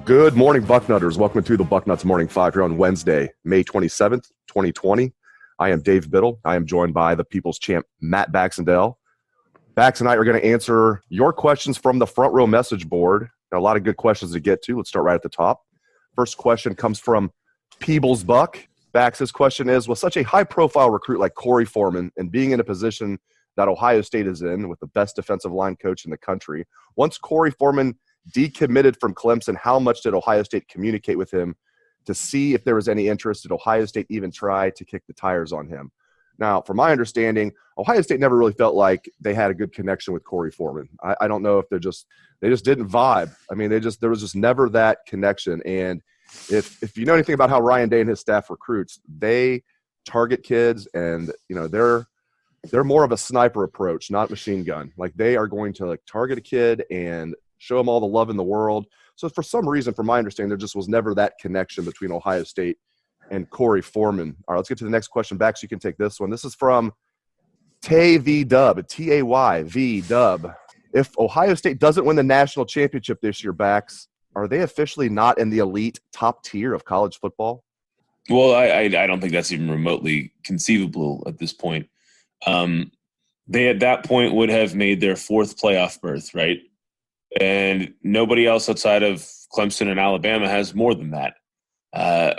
Good morning, Bucknutters. Welcome to the Bucknuts Morning 5 here on Wednesday, May 27th, 2020. I am Dave Biddle. I am joined by the People's Champ, Matt Baxendale. Bax and I are going to answer your questions from the front row message board. Got a lot of good questions to get to. Let's start right at the top. First question comes from Peebles Buck. Bax's question is, with such a high-profile recruit like Corey Foreman and being in a position that Ohio State is in with the best defensive line coach in the country, once Corey Foreman decommitted from Clemson, how much did Ohio State communicate with him to see if there was any interest? Did Ohio State even try to kick the tires on him? Now, from my understanding, Ohio State never really felt like they had a good connection with Corey Foreman. I don't know if they just didn't vibe. I mean, there was just never that connection. And if you know anything about how Ryan Day and his staff recruits, they target kids, and they're more of a sniper approach, not machine gun. Like, they are going to target a kid and show them all the love in the world. So for some reason, from my understanding, there just was never that connection between Ohio State and Corey Foreman. All right, let's get to the next question back so you can take this one. This is from Tay V Dub, Tay V Dub. If Ohio State doesn't win the national championship this year, Bax, are they officially not in the elite top tier of college football? Well, I don't think that's even remotely conceivable at this point. They at that point would have made their fourth playoff berth, right? And nobody else outside of Clemson and Alabama has more than that. On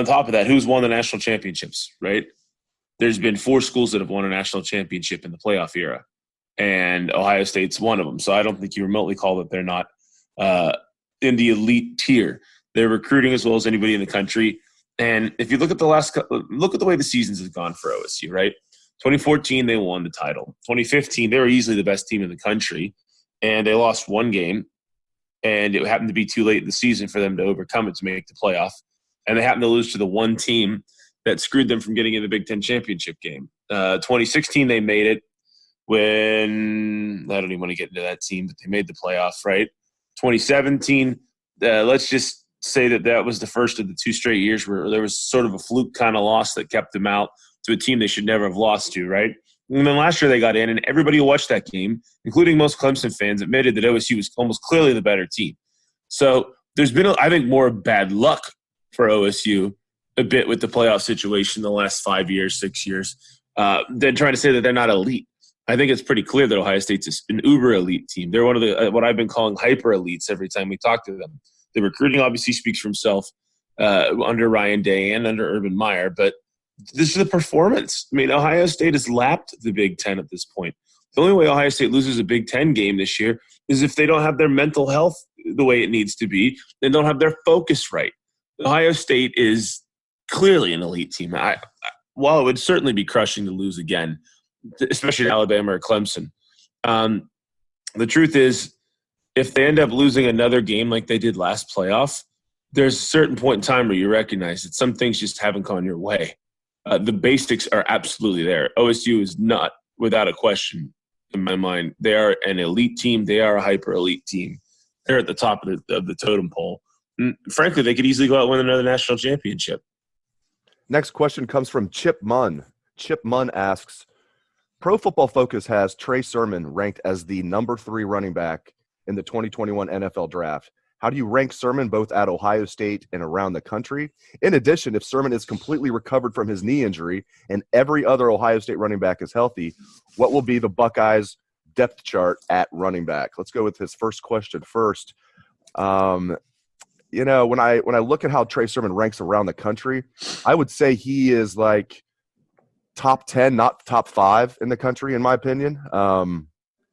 top of that, who's won the national championships, right? There's been 4 schools that have won a national championship in the playoff era, and Ohio State's one of them. So I don't think you remotely call that they're not in the elite tier. They're recruiting as well as anybody in the country. And if you look at the way the seasons have gone for OSU, right? 2014, they won the title. 2015, they were easily the best team in the country, and they lost one game, and it happened to be too late in the season for them to overcome it to make the playoff. And they happened to lose to the one team that screwed them from getting in the Big Ten championship game. 2016, they made it when – I don't even want to get into that team, but they made the playoff, right? 2017, let's just say that was the first of the 2 straight years where there was sort of a fluke kind of loss that kept them out to a team they should never have lost to, right? And then last year they got in, and everybody who watched that game, including most Clemson fans, admitted that OSU was almost clearly the better team. So there's been, I think, more bad luck for OSU a bit with the playoff situation the last 5 years, 6 years, than trying to say that they're not elite. I think it's pretty clear that Ohio State's an uber elite team. They're one of the what I've been calling hyper elites every time we talk to them. The recruiting obviously speaks for himself under Ryan Day and under Urban Meyer, but this is the performance. I mean, Ohio State has lapped the Big Ten at this point. The only way Ohio State loses a Big Ten game this year is if they don't have their mental health the way it needs to be, they don't have their focus right. Ohio State is clearly an elite team. While it would certainly be crushing to lose again, especially in Alabama or Clemson, the truth is, if they end up losing another game like they did last playoff, there's a certain point in time where you recognize that some things just haven't gone your way. The basics are absolutely there. OSU is not, without a question, in my mind. They are an elite team. They are a hyper-elite team. They're at the top of the totem pole. And frankly, they could easily go out and win another national championship. Next question comes from Chip Munn. Chip Munn asks, Pro Football Focus has Trey Sermon ranked as the number 3 running back in the 2021 NFL Draft. How do you rank Sermon both at Ohio State and around the country? In addition, if Sermon is completely recovered from his knee injury and every other Ohio State running back is healthy, what will be the Buckeyes' depth chart at running back? Let's go with his first question first. When I look at how Trey Sermon ranks around the country, I would say he is like top 10, not top 5 in the country, in my opinion.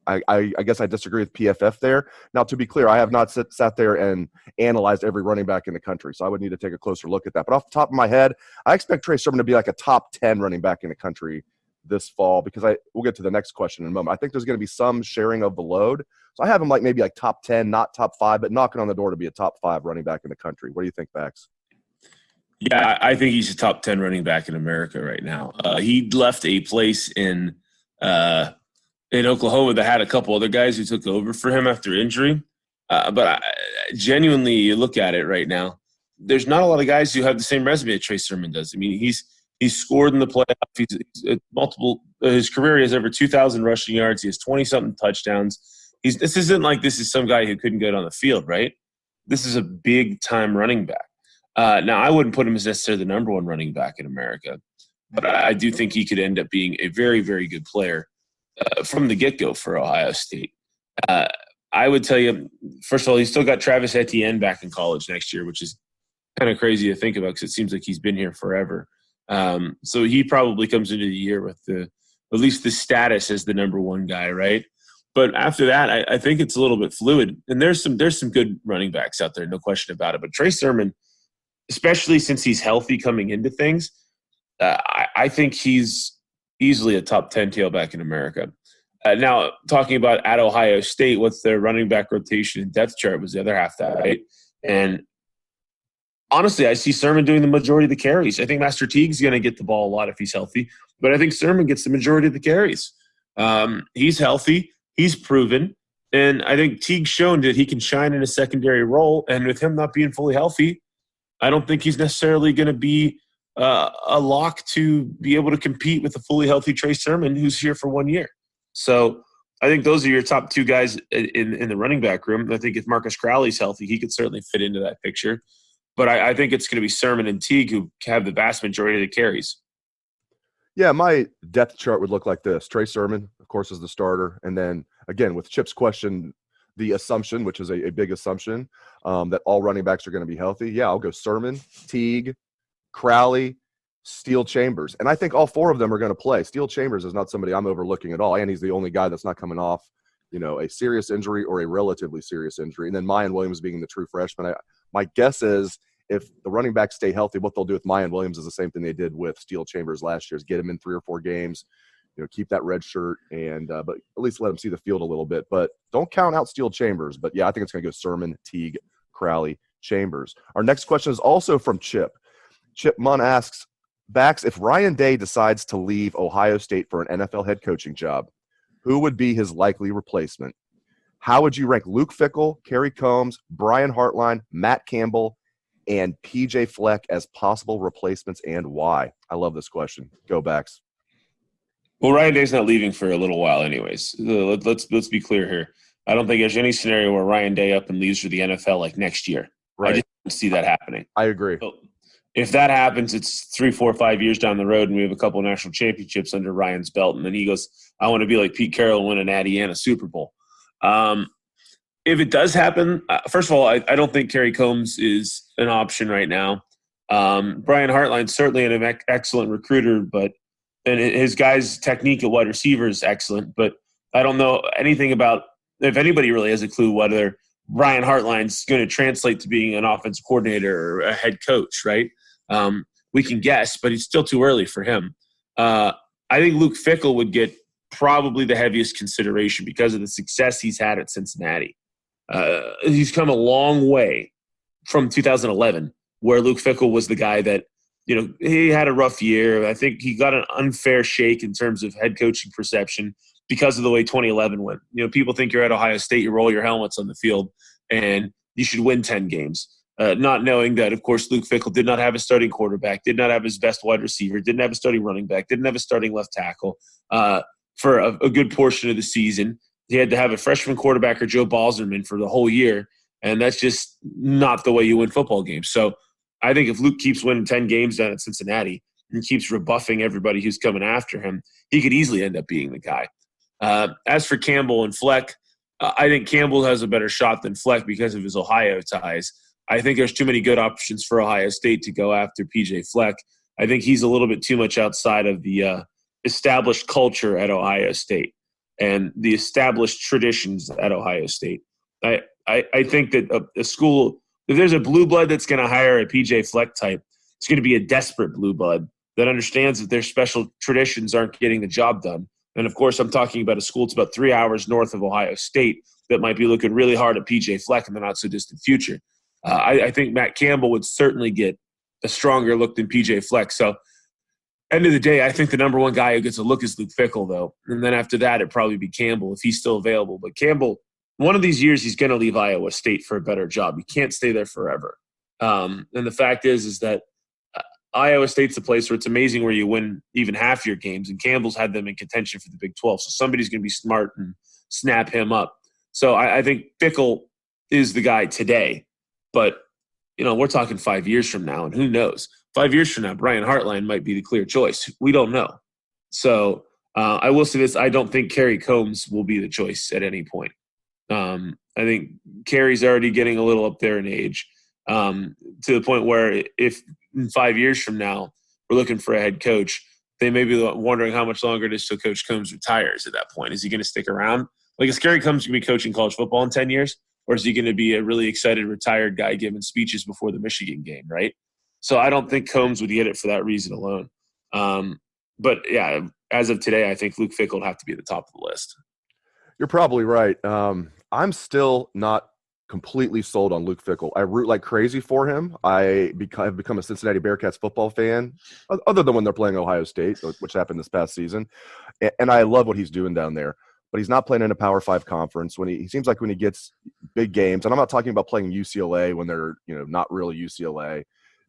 I guess I disagree with PFF there. Now, to be clear, I have not sat there and analyzed every running back in the country, so I would need to take a closer look at that. But off the top of my head, I expect Trey Sermon to be like a top 10 running back in the country this fall, because we'll get to the next question in a moment. I think there's going to be some sharing of the load. So I have him maybe top 10, not top 5, but knocking on the door to be a top 5 running back in the country. What do you think, Bax? Yeah, I think he's a top 10 running back in America right now. He left a place in Oklahoma that had a couple other guys who took over for him after injury. But genuinely, you look at it right now, there's not a lot of guys who have the same resume that Trey Sermon does. I mean, he's scored in the playoff. He's multiple. His career, he has over 2,000 rushing yards. He has 20-something touchdowns. This isn't like this is some guy who couldn't get on the field, right? This is a big-time running back. Now, I wouldn't put him as necessarily the number one running back in America, but I do think he could end up being a very, very good player from the get-go for Ohio State. I would tell you, first of all, he's still got Travis Etienne back in college next year, which is kind of crazy to think about because it seems like he's been here forever. So he probably comes into the year with at least the status as the number one guy, right? But after that, I think it's a little bit fluid. And there's some good running backs out there, no question about it. But Trey Sermon, especially since he's healthy coming into things, I think he's easily a top 10 tailback in America. Now, talking about at Ohio State, what's their running back rotation and depth chart was the other half of that, right? And honestly, I see Sermon doing the majority of the carries. I think Master Teague's going to get the ball a lot if he's healthy, but I think Sermon gets the majority of the carries. He's healthy. He's proven. And I think Teague's shown that he can shine in a secondary role. And with him not being fully healthy, I don't think he's necessarily going to be a lock to be able to compete with a fully healthy Trey Sermon who's here for 1 year. So I think those are your top two guys in the running back room. I think if Marcus Crowley's healthy, he could certainly fit into that picture. But I think it's going to be Sermon and Teague who have the vast majority of the carries. Yeah, my depth chart would look like this. Trey Sermon, of course, is the starter. And then, again, with Chip's question, the assumption, which is a big assumption, that all running backs are going to be healthy. Yeah, I'll go Sermon, Teague, Crowley, Steele Chambers. And I think all 4 of them are going to play. Steele Chambers is not somebody I'm overlooking at all. And he's the only guy that's not coming off, a serious injury or a relatively serious injury. And then Mayan Williams being the true freshman. My guess is if the running backs stay healthy, what they'll do with Mayan Williams is the same thing they did with Steele Chambers last year, is get him in 3 or 4 games, keep that red shirt, and but at least let him see the field a little bit. But don't count out Steele Chambers. But, yeah, I think it's going to go Sermon, Teague, Crowley, Chambers. Our next question is also from Chip. Chip Munn asks, Bax, if Ryan Day decides to leave Ohio State for an NFL head coaching job, who would be his likely replacement? How would you rank Luke Fickle, Kerry Combs, Brian Hartline, Matt Campbell, and PJ Fleck as possible replacements, and why? I love this question. Go Bax. Well, Ryan Day's not leaving for a little while anyways. Let's be clear here. I don't think there's any scenario where Ryan Day up and leaves for the NFL like next year. Right. I just don't see that happening. I agree. So if that happens, it's 3, 4, 5 years down the road and we have a couple of national championships under Ryan's belt. And then he goes, I want to be like Pete Carroll and win an Natty and a Super Bowl. If it does happen, first of all, I don't think Kerry Combs is an option right now. Brian Hartline's certainly an excellent recruiter, and his guy's technique at wide receiver is excellent. But I don't know anything about if anybody really has a clue whether Brian Hartline's going to translate to being an offensive coordinator or a head coach, right? We can guess, but it's still too early for him. I think Luke Fickle would get probably the heaviest consideration because of the success he's had at Cincinnati. He's come a long way from 2011, where Luke Fickle was the guy that, he had a rough year. I think he got an unfair shake in terms of head coaching perception because of the way 2011 went. People think you're at Ohio State, you roll your helmets on the field, and you should win 10 games. Not knowing that, of course, Luke Fickle did not have a starting quarterback, did not have his best wide receiver, didn't have a starting running back, didn't have a starting left tackle for a good portion of the season. He had to have a freshman quarterback or Joe Balzerman for the whole year, and that's just not the way you win football games. So I think if Luke keeps winning 10 games down at Cincinnati and keeps rebuffing everybody who's coming after him, he could easily end up being the guy. As for Campbell and Fleck, I think Campbell has a better shot than Fleck because of his Ohio ties. I think there's too many good options for Ohio State to go after PJ Fleck. I think he's a little bit too much outside of the established culture at Ohio State and the established traditions at Ohio State. I think that a school, if there's a blue blood that's going to hire a PJ Fleck type, it's going to be a desperate blue blood that understands that their special traditions aren't getting the job done. And, of course, I'm talking about a school that's about 3 hours north of Ohio State that might be looking really hard at P.J. Fleck in the not-so-distant future. I think Matt Campbell would certainly get a stronger look than P.J. Fleck. So, end of the day, I think the number one guy who gets a look is Luke Fickle, though. And then after that, it'd probably be Campbell if he's still available. But Campbell, one of these years, he's going to leave Iowa State for a better job. He can't stay there forever. And the fact is that Iowa State's the place where it's amazing where you win even half your games, and Campbell's had them in contention for the Big 12. So somebody's going to be smart and snap him up. So I think Fickle is the guy today. But, we're talking 5 years from now, and who knows? 5 years from now, Brian Hartline might be the clear choice. We don't know. So I will say this. I don't think Kerry Combs will be the choice at any point. I think Kerry's already getting a little up there in age to the point where if in 5 years from now we're looking for a head coach, they may be wondering how much longer it is till Coach Combs retires at that point. Is he going to stick around? Like, is Kerry Combs going to be coaching college football in 10 years? Or is he going to be a really excited retired guy giving speeches before the Michigan game, right? So I don't think Combs would get it for that reason alone. But, yeah, as of today, I think Luke Fickle would have to be at the top of the list. You're probably right. I'm still not completely sold on Luke Fickle. I root like crazy for him. I've become a Cincinnati Bearcats football fan, other than when they're playing Ohio State, which happened this past season. And I love what he's doing down there. But he's not playing in a Power 5 conference. When he seems like when he gets big games, and I'm not talking about playing UCLA when they're not really UCLA.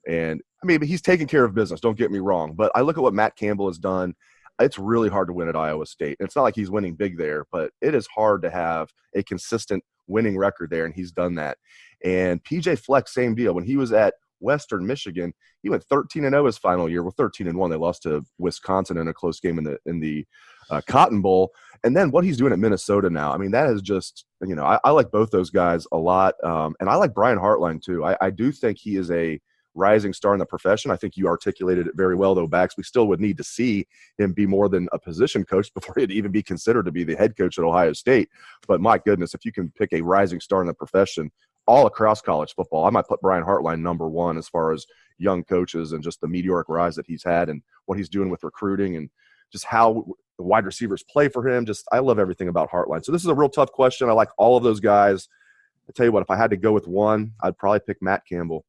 And I mean, he's taking care of business. Don't get me wrong. But I look at what Matt Campbell has done. It's really hard to win at Iowa State. And it's not like he's winning big there, but it is hard to have a consistent winning record there, and he's done that. And P.J. Fleck, same deal. When he was at Western Michigan, he went 13-0 his final year. Well, 13-1. They lost to Wisconsin in a close game in the Cotton Bowl. And then what he's doing at Minnesota now, I mean, that is just, I like both those guys a lot. And I like Brian Hartline too. I do think he is a rising star in the profession. I think you articulated it very well, though, Bax. We still would need to see him be more than a position coach before he'd even be considered to be the head coach at Ohio State. But my goodness, if you can pick a rising star in the profession all across college football, I might put Brian Hartline number one as far as young coaches and just the meteoric rise that he's had and what he's doing with recruiting and just how the wide receivers play for him. I love everything about Hartline. So this is a real tough question. I like all of those guys. I tell you what, if I had to go with one, I'd probably pick Matt Campbell.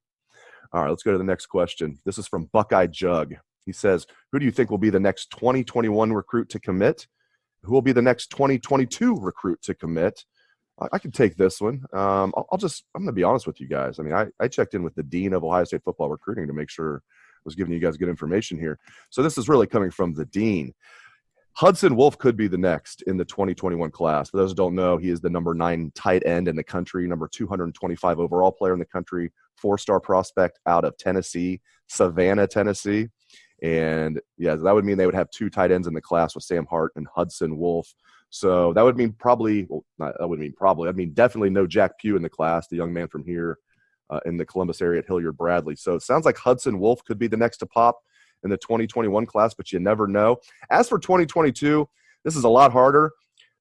All right, let's go to the next question. This is from Buckeye Jug. He says, who do you think will be the next 2021 recruit to commit? Who will be the next 2022 recruit to commit? I can take this one. I'm going to be honest with you guys. I mean, I checked in with the dean of Ohio State football recruiting to make sure I was giving you guys good information here. So this is really coming from the dean. Hudson Wolf could be the next in the 2021 class. For those who don't know, he is the number 9 tight end in the country, number 225 overall player in the country, 4-star prospect out of Tennessee, Savannah, Tennessee. And, yeah, that would mean they would have 2 tight ends in the class with Sam Hart and Hudson Wolf. So that would mean that'd mean definitely no Jack Pugh in the class, the young man from here in the Columbus area at Hilliard Bradley. So it sounds like Hudson Wolf could be the next to pop in the 2021 class, but you never know. As for 2022, this is a lot harder.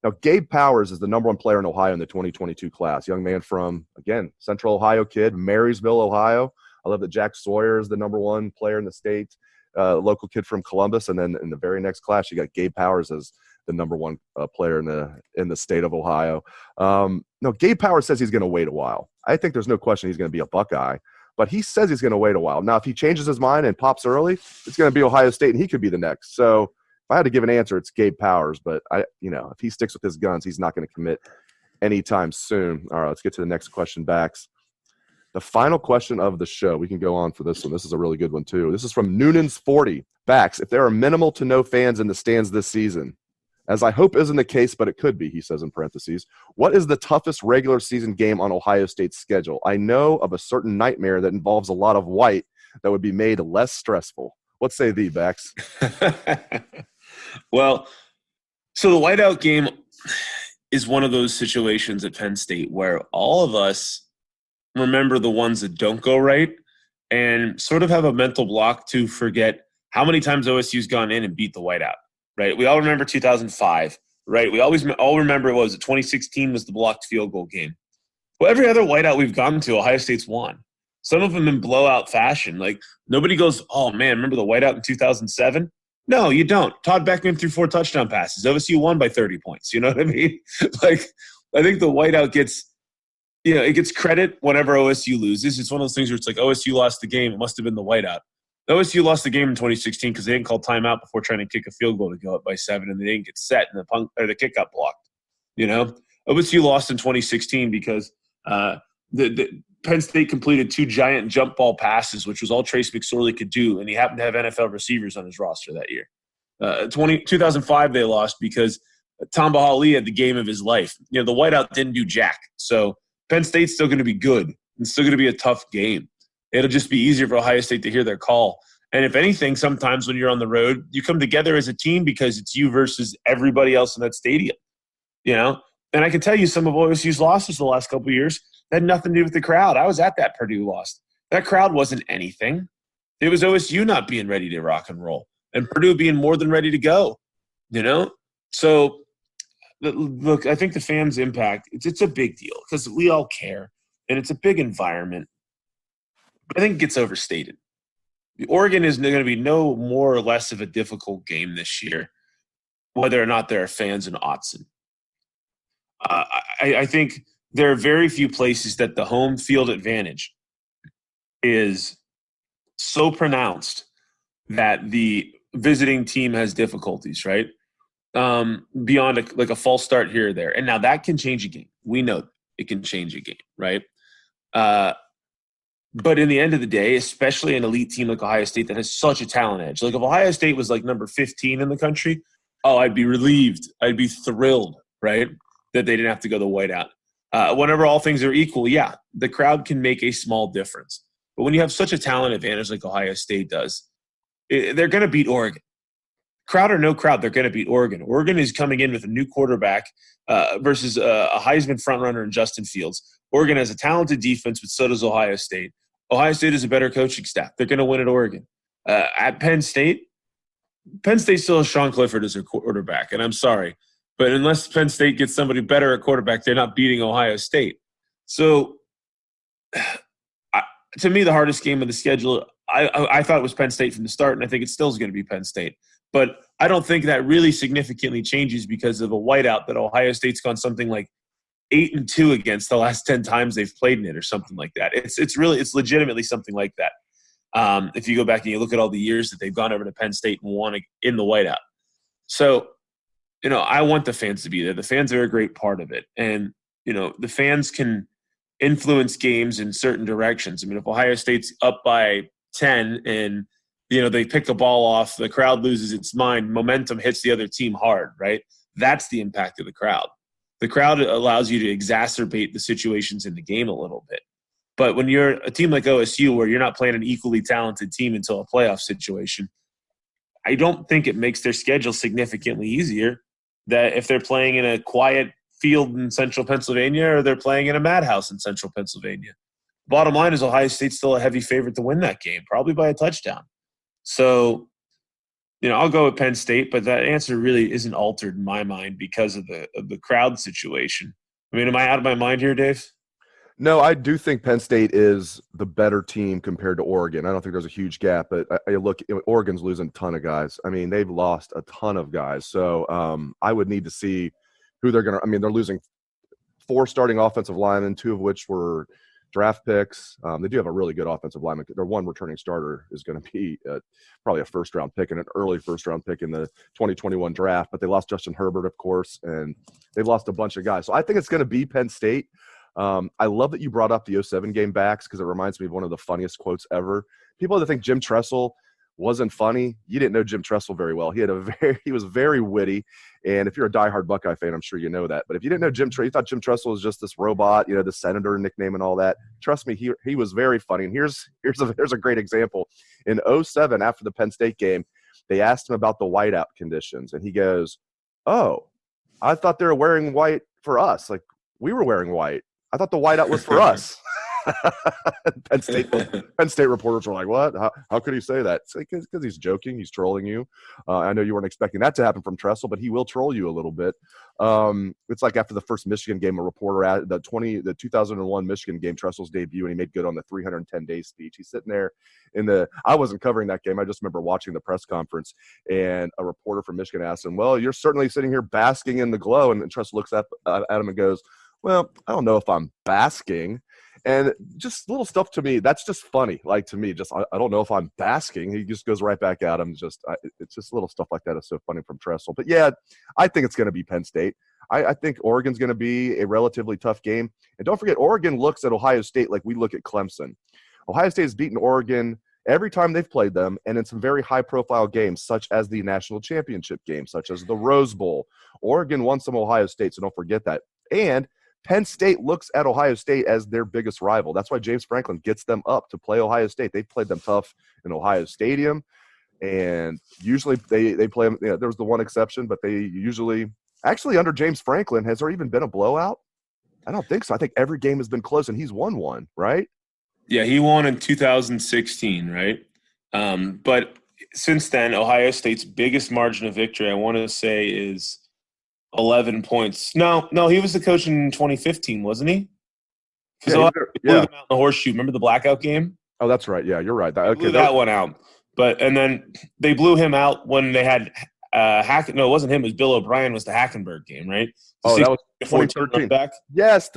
Now, Gabe Powers is the number 1 player in Ohio in the 2022 class. Young man from, again, Central Ohio kid, Marysville, Ohio. I love that Jack Sawyer is the number 1 player in the state, local kid from Columbus. And then in the very next class, you got Gabe Powers as the number 1 player in the state of Ohio. No, Gabe Powers says he's going to wait a while. I think there's no question he's going to be a Buckeye. But he says he's going to wait a while. Now, if he changes his mind and pops early, it's going to be Ohio State, and he could be the next. So if I had to give an answer, it's Gabe Powers. But, if he sticks with his guns, he's not going to commit anytime soon. All right, let's get to the next question, Bax. The final question of the show. We can go on for this one. This is a really good one, too. This is from Noonan's 40. Bax, if there are minimal to no fans in the stands this season, as I hope isn't the case, but it could be, he says in parentheses, what is the toughest regular season game on Ohio State's schedule? I know of a certain nightmare that involves a lot of white that would be made less stressful. What say thee, Bax? Well, so the whiteout game is one of those situations at Penn State where all of us remember the ones that don't go right and sort of have a mental block to forget how many times OSU's gone in and beat the whiteout. Right, we all remember 2005. Right, we all remember 2016 was the blocked field goal game. Well, every other whiteout we've gone to, Ohio State's won. Some of them in blowout fashion. Like, nobody goes, oh, man, remember the whiteout in 2007? No, you don't. Todd Beckman threw 4 touchdown passes. OSU won by 30 points. You know what I mean? Like, I think the whiteout gets – it gets credit whenever OSU loses. It's one of those things where it's like OSU lost the game. It must have been the whiteout. OSU lost the game in 2016 because they didn't call timeout before trying to kick a field goal to go up by 7, and they didn't get set, and the kick got blocked. OSU lost in 2016 because the Penn State completed 2 giant jump ball passes, which was all Trace McSorley could do, and he happened to have NFL receivers on his roster that year. 2005 they lost because Tamba Hali had the game of his life. The whiteout didn't do jack. So Penn State's still going to be good. It's still going to be a tough game. It'll just be easier for Ohio State to hear their call. And if anything, sometimes when you're on the road, you come together as a team because it's you versus everybody else in that stadium. And I can tell you some of OSU's losses the last couple of years had nothing to do with the crowd. I was at that Purdue loss. That crowd wasn't anything. It was OSU not being ready to rock and roll and Purdue being more than ready to go. So look, I think the fans' impact, it's a big deal because we all care and it's a big environment. But I think it gets overstated. Oregon is going to be no more or less of a difficult game this year, whether or not there are fans in Autzen. I think there are very few places that the home field advantage is so pronounced that the visiting team has difficulties, right? Beyond a false start here or there. And now that can change a game. We know it can change a game, right? But in the end of the day, especially an elite team like Ohio State that has such a talent edge. Like if Ohio State was like number 15 in the country, I'd be relieved. I'd be thrilled, right, that they didn't have to go the whiteout. Whenever all things are equal, yeah, the crowd can make a small difference. But when you have such a talent advantage like Ohio State does, they're going to beat Oregon. Crowd or no crowd, they're going to beat Oregon. Oregon is coming in with a new quarterback versus a Heisman frontrunner in Justin Fields. Oregon has a talented defense, but so does Ohio State. Ohio State is a better coaching staff. They're going to win at Oregon. At Penn State still has Sean Clifford as their quarterback, and I'm sorry. But unless Penn State gets somebody better at quarterback, they're not beating Ohio State. So to me, the hardest game of the schedule, I thought it was Penn State from the start, and I think it still is going to be Penn State. But I don't think that really significantly changes because of a whiteout that Ohio State's gone something like 8-2 against the last 10 times they've played in it or something like that. It's legitimately something like that. If you go back and you look at all the years that they've gone over to Penn State and won in the whiteout. So, I want the fans to be there. The fans are a great part of it. And, the fans can influence games in certain directions. I mean, if Ohio State's up by 10 and, they pick a ball off, the crowd loses its mind, momentum hits the other team hard, right? That's the impact of the crowd. The crowd allows you to exacerbate the situations in the game a little bit. But when you're a team like OSU where you're not playing an equally talented team until a playoff situation, I don't think it makes their schedule significantly easier that if they're playing in a quiet field in central Pennsylvania or they're playing in a madhouse in central Pennsylvania. Bottom line is Ohio State's still a heavy favorite to win that game, probably by a touchdown. So, I'll go with Penn State, but that answer really isn't altered in my mind because of the crowd situation. I mean, am I out of my mind here, Dave? No, I do think Penn State is the better team compared to Oregon. I don't think there's a huge gap, but I look, Oregon's losing a ton of guys. I mean, they've lost a ton of guys. So I would need to see who they're going to – I mean, they're losing 4 starting offensive linemen, 2 of which were draft picks. They do have a really good offensive lineman. Their one returning starter is going to be probably a first-round pick and an early first-round pick in the 2021 draft. But they lost Justin Herbert, of course, and they've lost a bunch of guys. So I think it's going to be Penn State. I love that you brought up the 07 game backs because it reminds me of one of the funniest quotes ever. People that think Jim Tressel wasn't funny, you didn't know Jim Tressel very well. He was very witty, and if you're a diehard Buckeye fan, I'm sure you know that. But if you didn't know Jim Tressel, you thought Jim Tressel was just this robot, the senator nickname and all that. Trust me, he was very funny. And here's a great example. In 07, after the Penn State game, they asked him about the whiteout conditions, and he goes, "Oh, I thought they were wearing white for us. Like we were wearing white. I thought the whiteout was for us." Penn State reporters were like, "What? How could he say that?" It's like, because he's joking, he's trolling you. I know you weren't expecting that to happen from Tressel, but he will troll you a little bit. It's like after the first Michigan game, a reporter at the 2001 Michigan game, Tressel's debut, and he made good on the 310-day speech. He's sitting there I wasn't covering that game. I just remember watching the press conference, and a reporter from Michigan asked him, "Well, you're certainly sitting here basking in the glow," and Tressel looks up at him and goes, "Well, I don't know if I'm basking." And just little stuff to me, that's just funny. Like, to me, just I don't know if I'm basking. He just goes right back at him. It's just little stuff like that is so funny from Tressel. But yeah, I think it's going to be Penn State. I think Oregon's going to be a relatively tough game. And don't forget, Oregon looks at Ohio State like we look at Clemson. Ohio State has beaten Oregon every time they've played them, and in some very high-profile games, such as the national championship game, such as the Rose Bowl. Oregon won some Ohio State, so don't forget that. And Penn State looks at Ohio State as their biggest rival. That's why James Franklin gets them up to play Ohio State. They've played them tough in Ohio Stadium, and usually they play them. There was the one exception, but they usually – actually, under James Franklin, has there even been a blowout? I don't think so. I think every game has been close, and he's won one, right? Yeah, he won in 2016, right? But since then, Ohio State's biggest margin of victory, I want to say, is 11 points. No, he was the coach in 2015, wasn't he? Because blew them out in the horseshoe. Remember the blackout game? Oh, that's right. Yeah, you're right. Blew that one out. And then they blew him out when they had no, it wasn't him. It was Bill O'Brien. Was the Hackenberg game, right? That was 2013. Back. Yes,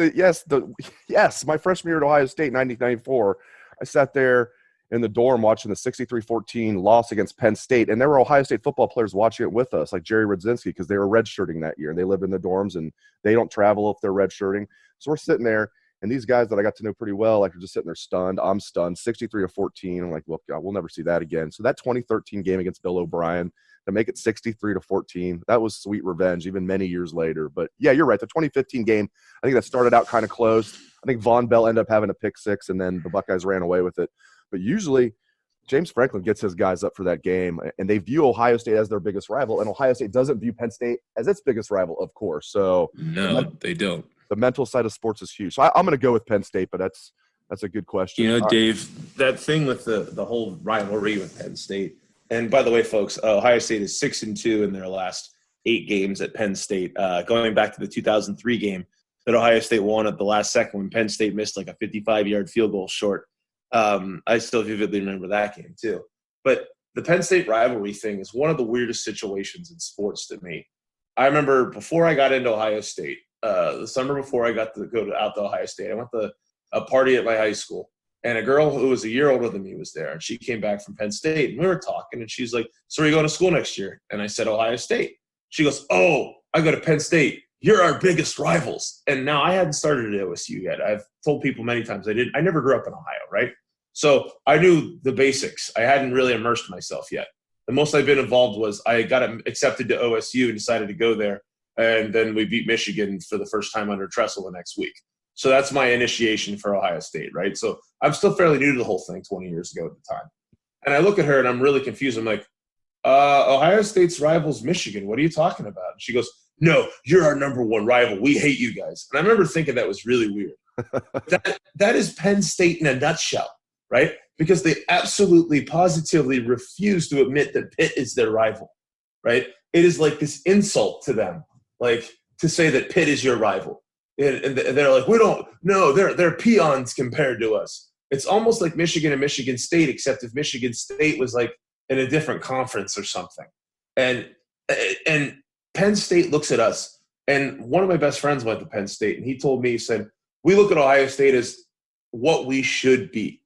my freshman year at Ohio State in 1994. I sat there in the dorm watching the 63-14 loss against Penn State, and there were Ohio State football players watching it with us, like Jerry Radzinski, because they were redshirting that year, and they live in the dorms, and they don't travel if they're redshirting. So we're sitting there, and these guys that I got to know pretty well, like, are just sitting there stunned. I'm stunned, 63-14. I'm like, well, God, we'll never see that again. So that 2013 game against Bill O'Brien, to make it 63-14, that was sweet revenge, even many years later. But yeah, you're right. The 2015 game, I think that started out kind of close. I think Von Bell ended up having a pick six, and then the Buckeyes ran away with it. But usually James Franklin gets his guys up for that game, and they view Ohio State as their biggest rival, and Ohio State doesn't view Penn State as its biggest rival, of course. So no, they don't. The mental side of sports is huge. So I'm going to go with Penn State, but that's a good question. You know, Dave, that thing with the whole rivalry with Penn State. And by the way, folks, Ohio State is 6-2 in their last 8 games at Penn State. Going back to the 2003 game that Ohio State won at the last second when Penn State missed like a 55-yard field goal short. I still vividly remember that game too. But the Penn State rivalry thing is one of the weirdest situations in sports to me. I remember before I got into Ohio State, the summer before I got to go out to Ohio State, I went to a party at my high school. And a girl who was a year older than me was there, and she came back from Penn State, and we were talking, and she's like, "So are you going to school next year?" And I said, "Ohio State." She goes, "Oh, I go to Penn State. You're our biggest rivals." And now I hadn't started at OSU yet. I've told people many times I never grew up in Ohio, right? So I knew the basics. I hadn't really immersed myself yet. The most I've been involved was I got accepted to OSU and decided to go there, and then we beat Michigan for the first time under Tressel the next week. So that's my initiation for Ohio State, right? So I'm still fairly new to the whole thing 20 years ago at the time. And I look at her and I'm really confused. I'm like, Ohio State's rivals Michigan. What are you talking about? And she goes, "No, you're our number one rival. We hate you guys." And I remember thinking that was really weird. that is Penn State in a nutshell, right? Because they absolutely, positively refuse to admit that Pitt is their rival, right? It is like this insult to them, like to say that Pitt is your rival. And they're like, "We don't – no, they're peons compared to us." It's almost like Michigan and Michigan State, except if Michigan State was like in a different conference or something. And Penn State looks at us. And one of my best friends went to Penn State, and he told me, he said, "We look at Ohio State as what we should be."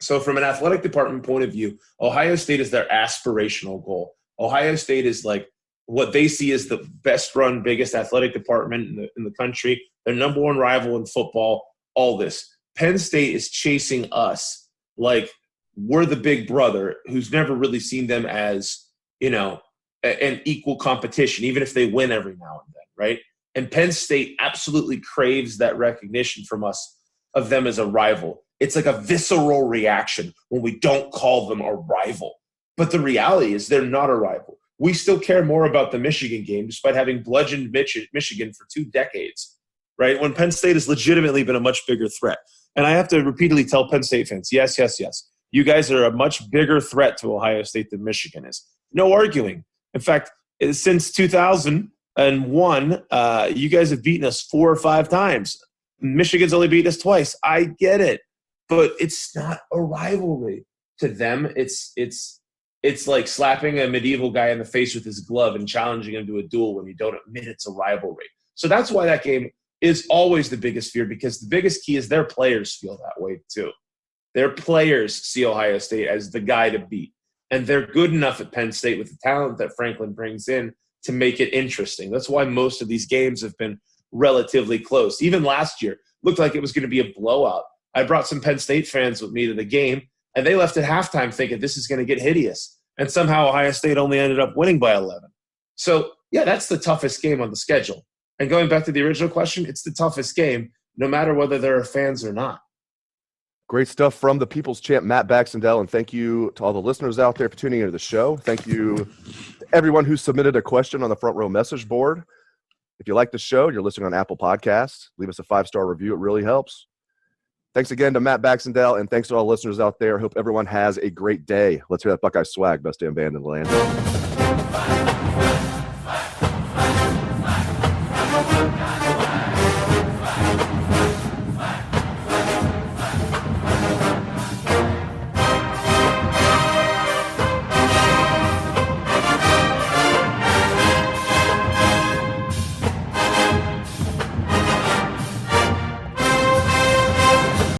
So from an athletic department point of view, Ohio State is their aspirational goal. Ohio State is like what they see as the best run, biggest athletic department in the country, their number one rival in football, all this. Penn State is chasing us like we're the big brother who's never really seen them as, you know, an equal competition, even if they win every now and then, right? And Penn State absolutely craves that recognition from us of them as a rival. It's like a visceral reaction when we don't call them a rival. But the reality is they're not a rival. We still care more about the Michigan game, despite having bludgeoned Michigan for 2 decades, right? When Penn State has legitimately been a much bigger threat. And I have to repeatedly tell Penn State fans, yes, yes, yes. You guys are a much bigger threat to Ohio State than Michigan is. No arguing. In fact, since 2001, you guys have beaten us 4 or 5 times. Michigan's only beaten us twice. I get it. But it's not a rivalry. To them, it's like slapping a medieval guy in the face with his glove and challenging him to a duel when you don't admit it's a rivalry. So that's why that game is always the biggest fear, because the biggest key is their players feel that way too. Their players see Ohio State as the guy to beat. And they're good enough at Penn State with the talent that Franklin brings in to make it interesting. That's why most of these games have been relatively close. Even last year, looked like it was going to be a blowout. I brought some Penn State fans with me to the game, and they left at halftime thinking this is going to get hideous. And somehow Ohio State only ended up winning by 11. So, yeah, that's the toughest game on the schedule. And going back to the original question, it's the toughest game, no matter whether there are fans or not. Great stuff from the People's Champ, Matt Baxendale, and thank you to all the listeners out there for tuning into the show. Thank you to everyone who submitted a question on the Front Row message board. If you like the show, you're listening on Apple Podcasts, leave us a 5-star review. It really helps. Thanks again to Matt Baxendale, and thanks to all the listeners out there. Hope everyone has a great day. Let's hear that Buckeye swag, best damn band in the land.